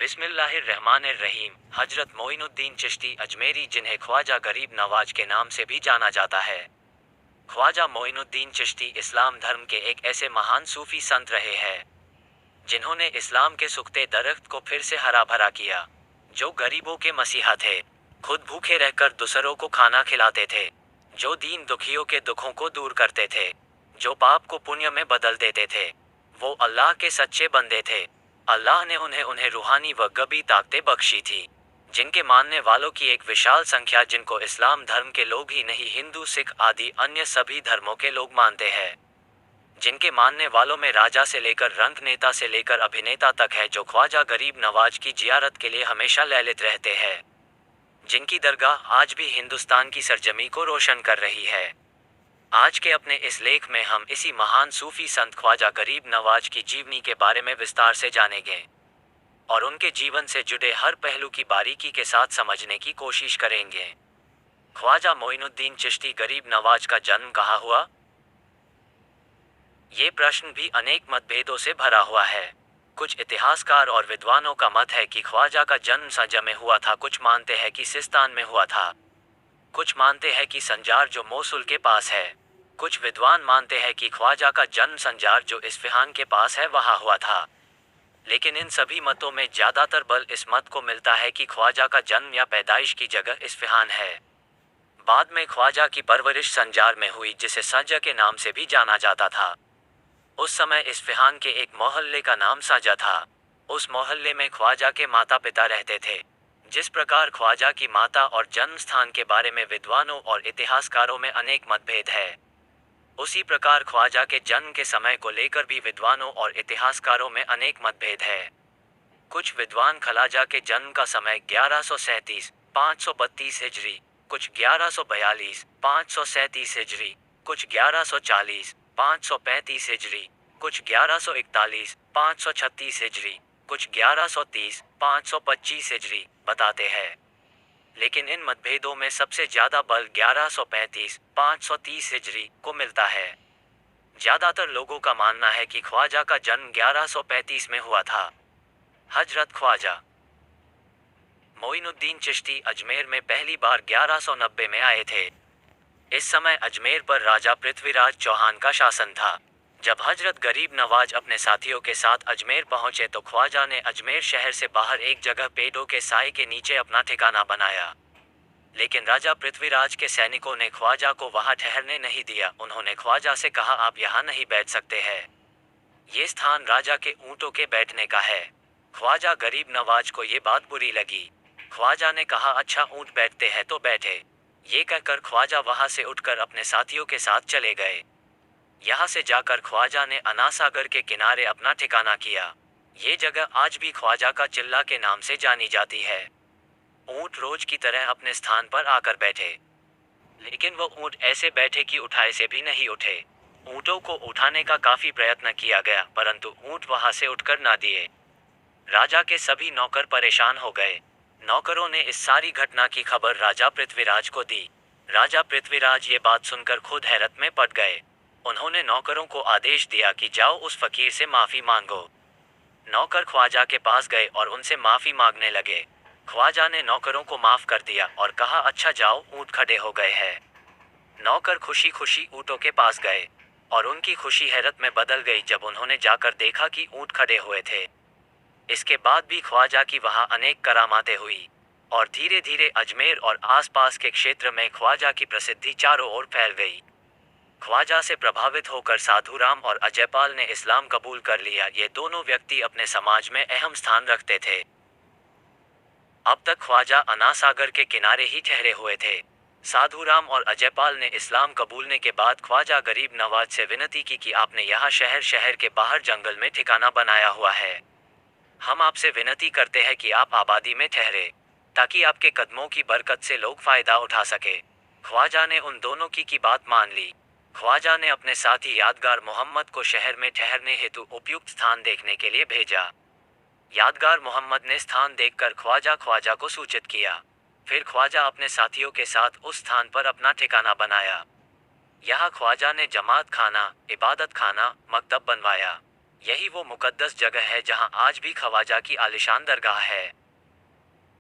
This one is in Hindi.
बिस्मिल्लाहिर्रहमानिर्रहीम। हजरत मोइनुद्दीन चिश्ती अजमेरी, जिन्हें ख्वाजा गरीब नवाज के नाम से भी जाना जाता है। ख्वाजा मोइनुद्दीन चिश्ती इस्लाम धर्म के एक ऐसे महान सूफी संत रहे हैं जिन्होंने इस्लाम के सूखते दरख्त को फिर से हरा भरा किया, जो गरीबों के मसीहा थे, खुद भूखे रहकर दूसरों को खाना खिलाते थे, जो दीन दुखियों के दुखों को दूर करते थे, जो पाप को पुण्य में बदल देते थे। वो अल्लाह के सच्चे बंदे थे। अल्लाह ने उन्हें रूहानी व गबी ताकतें बख्शी थी, जिनके मानने वालों की एक विशाल संख्या, जिनको इस्लाम धर्म के लोग ही नहीं, हिंदू, सिख आदि अन्य सभी धर्मों के लोग मानते हैं। जिनके मानने वालों में राजा से लेकर रंग नेता से लेकर अभिनेता तक है, जो ख्वाजा गरीब नवाज की जियारत के लिए हमेशा लैलित रहते हैं, जिनकी दरगाह आज भी हिंदुस्तान की सरजमी को रोशन कर रही है। आज के अपने इस लेख में हम इसी महान सूफी संत ख्वाजा गरीब नवाज की जीवनी के बारे में विस्तार से जानेंगे और उनके जीवन से जुड़े हर पहलू की बारीकी के साथ समझने की कोशिश करेंगे। ख्वाजा मोइनुद्दीन चिश्ती गरीब नवाज का जन्म कहाँ हुआ? ये प्रश्न भी अनेक मतभेदों से भरा हुआ है। कुछ इतिहासकार और विद्वानों का मत है कि ख्वाजा का जन्म सजा में हुआ था, कुछ मानते हैं कि सिस्तान में हुआ था, कुछ मानते हैं कि संजार, जो मोसुल के पास है। कुछ विद्वान मानते हैं कि ख्वाजा का जन्म संजार, जो इस्फहान के पास है, वहां हुआ था। लेकिन इन सभी मतों में ज्यादातर बल इस मत को मिलता है कि ख्वाजा का जन्म या पैदाइश की जगह इस्फहान है। बाद में ख्वाजा की परवरिश संजार में हुई, जिसे सजा के नाम से भी जाना जाता था। उस समय इस्फहान के एक मोहल्ले का नाम सजा था। उस मोहल्ले में ख्वाजा के माता पिता रहते थे। जिस प्रकार ख्वाजा की माता और जन्म स्थान के बारे में विद्वानों और इतिहासकारों में अनेक मतभेद है, उसी प्रकार ख्वाजा के जन्म के समय को लेकर भी विद्वानों और इतिहासकारों में अनेक मतभेद है। कुछ विद्वान ख्वाजा के जन्म का समय 1137, 532 हिजरी, कुछ 1142, 537 हिजरी, कुछ 1140, 535 हिजरी, कुछ 1141, 536 हिजरी, कुछ 1130, 525 हिजरी बताते हैं। लेकिन इन मतभेदों में सबसे ज्यादा बल 1135, 530 हिजरी को मिलता है। ज्यादातर लोगों का मानना है कि ख्वाजा का जन्म 1135 में हुआ था। हजरत ख्वाजा मोइनुद्दीन चिश्ती अजमेर में पहली बार 1190 में आए थे। इस समय अजमेर पर राजा पृथ्वीराज चौहान का शासन था। जब हजरत गरीब नवाज अपने साथियों के साथ अजमेर पहुंचे तो ख्वाजा ने अजमेर शहर से बाहर एक जगह पेड़ों के साए के नीचे अपना ठिकाना बनाया। लेकिन राजा पृथ्वीराज के सैनिकों ने ख्वाजा को वहां ठहरने नहीं दिया। उन्होंने ख्वाजा से कहा, आप यहाँ नहीं बैठ सकते हैं, ये स्थान राजा के ऊंटों के बैठने का है। ख्वाजा गरीब नवाज को ये बात बुरी लगी। ख्वाजा ने कहा, अच्छा, ऊंट बैठते हैं तो बैठे। ये कहकर ख्वाजा वहां से उठकर अपने साथियों के साथ चले गए। यहाँ से जाकर ख्वाजा ने अनासागर के किनारे अपना ठिकाना किया। ये जगह आज भी ख्वाजा का चिल्ला के नाम से जानी जाती है। ऊंट रोज की तरह अपने स्थान पर आकर बैठे, लेकिन वो ऊंट ऐसे बैठे कि उठाए से भी नहीं उठे। ऊंटों को उठाने का काफी प्रयत्न किया गया, परंतु ऊंट वहां से उठकर ना दिए। राजा के सभी नौकर परेशान हो गए। नौकरों ने इस सारी घटना की खबर राजा पृथ्वीराज को दी। राजा पृथ्वीराज ये बात सुनकर खुद हैरत में पड़ गए। उन्होंने नौकरों को आदेश दिया कि जाओ उस फकीर से माफी मांगो। नौकर ख्वाजा के पास गए और उनसे माफी मांगने लगे। ख्वाजा ने नौकरों को माफ कर दिया और कहा, अच्छा जाओ, ऊंट खड़े हो गए हैं। नौकर खुशी खुशी ऊंटों के पास गए और उनकी खुशी हैरत में बदल गई जब उन्होंने जाकर देखा कि ऊंट खड़े हुए थे। इसके बाद भी ख्वाजा की वहां अनेक करामातें हुई और धीरे धीरे अजमेर और आसपास के क्षेत्र में ख्वाजा की प्रसिद्धि चारों ओर फैल गई। ख्वाजा से प्रभावित होकर साधुराम और अजयपाल ने इस्लाम कबूल कर लिया। ये दोनों व्यक्ति अपने समाज में अहम स्थान रखते थे। अब तक ख्वाजा अनासागर के किनारे ही ठहरे हुए थे। साधुराम और अजयपाल ने इस्लाम कबूलने के बाद ख्वाजा गरीब नवाज से विनती की कि आपने यहाँ शहर के बाहर जंगल में ठिकाना बनाया हुआ है, हम आपसे विनती करते हैं कि आप आबादी में ठहरे, ताकि आपके कदमों की बरकत से लोग फायदा उठा सके। ख्वाजा ने उन दोनों की बात मान ली। ख्वाजा ने अपने साथी यादगार मोहम्मद को शहर में ठहरने हेतु उपयुक्त स्थान देखने के लिए भेजा। यादगार मोहम्मद ने स्थान देखकर ख्वाजा को सूचित किया। फिर ख्वाजा अपने साथियों के साथ उस स्थान पर अपना ठिकाना बनाया। यहाँ ख्वाजा ने जमात खाना, इबादत खाना, मकतब बनवाया। यही वो मुकद्दस जगह है जहां आज भी ख्वाजा की आलिशान दरगाह है।